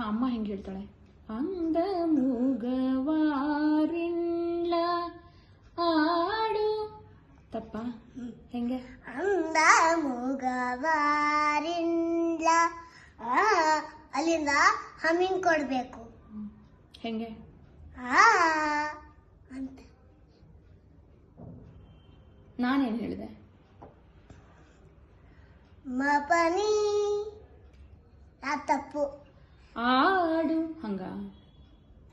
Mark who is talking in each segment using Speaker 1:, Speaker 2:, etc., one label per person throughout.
Speaker 1: ಅಮ್ಮ ಹೆಂಗೆ ಹೇಳ್ತಾಳೆ? ಅಂದ ಮೂಗವಾರಿಲ್ಲ ಆಡು. ತಪ್ಪ? ಹೆಂಗೆ?
Speaker 2: ಅಂದ ಮೂಗವಾರಿಲ್ಲ ಅಲ್ಲಿಂದ ಹಮ್ಮಿಂಗ್ ಕೊಡ್ಬೇಕು.
Speaker 1: ಹೆಂಗೆ?
Speaker 2: ಅಂತ
Speaker 1: ನಾನೇನು ಹೇಳಿದೆ?
Speaker 2: ಮಪನಿ ತಪ್ಪು.
Speaker 1: ಆಡು ಹಂಗ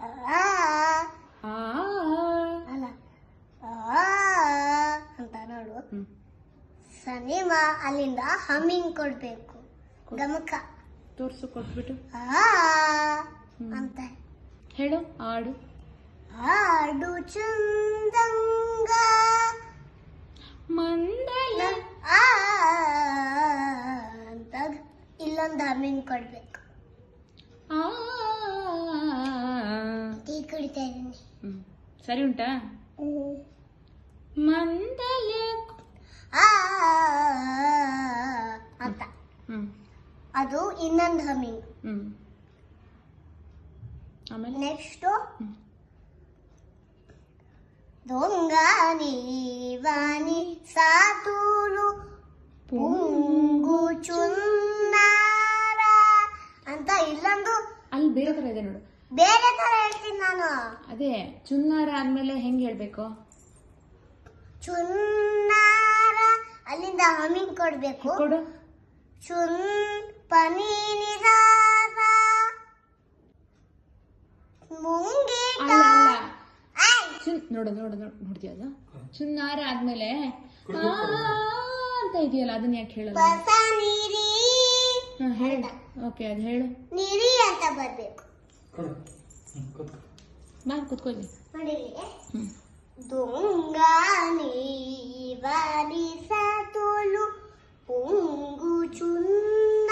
Speaker 2: ಅಲ್ಲ ಅಂತ ನೋಡು. ಸನಿಮ ಅಲ್ಲಿಂದ ಹಮ್ಮಿಂಗ್ ಕೊಡ್ಬೇಕು. ಗಮಕ
Speaker 1: ತೋರ್ಸು ಕೊಟ್ಬಿಟ್ಟು
Speaker 2: ಅಂತ
Speaker 1: ಹೇಳು. ಆಡು.
Speaker 2: ಆಡು ಚಂದಂಗ
Speaker 1: ಮಂದಲ
Speaker 2: ಅಂತ ಇಲ್ಲೊಂದು ಹಮ್ಮಿಂಗ್ ಕೊಡ್ಬೇಕು. ಟೀ ಕುಡಿತಾ ಇದ್ದೀನಿ.
Speaker 1: ಸರಿ ಉಂಟಾ? ಮಂದಲ
Speaker 2: ಅಂತ ಅದು ಇನ್ನೊಂದು ಹಮ್ಮಿಂಗ್.
Speaker 1: ಆಮೇಲೆ
Speaker 2: ನೆಕ್ಸ್ಟ್ ದೊಂಗ ನೀವಾನಿ ಸಾತೂಲು ಪುಂಗು ಚುನ್ನಾರ ಅಂತ ಇಲ್ಲೊಂದು. ಅಲ್ಲಿ
Speaker 1: ಬೇರೆ ತರ ಇದೆ ನೋಡು.
Speaker 2: ಬೇರೆ ತರ ಹೇಳ್ತೀನಿ ನಾನು.
Speaker 1: ಅದೇ ಚುನ್ನಾರ ಆದ್ಮೇಲೆ ಹೆಂಗ್ ಹೇಳ್ಬೇಕು?
Speaker 2: ಚುನ್ನಾರ ಅಲ್ಲಿಂದ ಹಮ್ಮಿಂಗ್ ಕೊಡ್ಬೇಕು.
Speaker 1: ಕೊಡು.
Speaker 2: ಚುನ್ ಪನಿ ನಿಧಾನ ಮುಂಗೀಟ
Speaker 1: ನೋಡ್ತೀಯ ಅದು? ಚುನ್ನಾರ ಆದ್ಮೇಲೆ ಅಂತ ಇದೆಯಲ್ಲ, ಅದನ್ನ ಯಾಕೆ ಹೇಳಲ್ಲ? ಹೇಳ. ಓಕೆ, ಅದು ಹೇಳು.
Speaker 2: ನೀರಿ ಅಂತ ಬರ್ಬೇಕು.
Speaker 1: ಬಾ ಕುತ್ಕೊಳ್ಳಿ.
Speaker 2: ದೊಂಗ ನೀವಾನಿ ಸಾತೋಲು ಪುಂಗು ಚುನ್ನ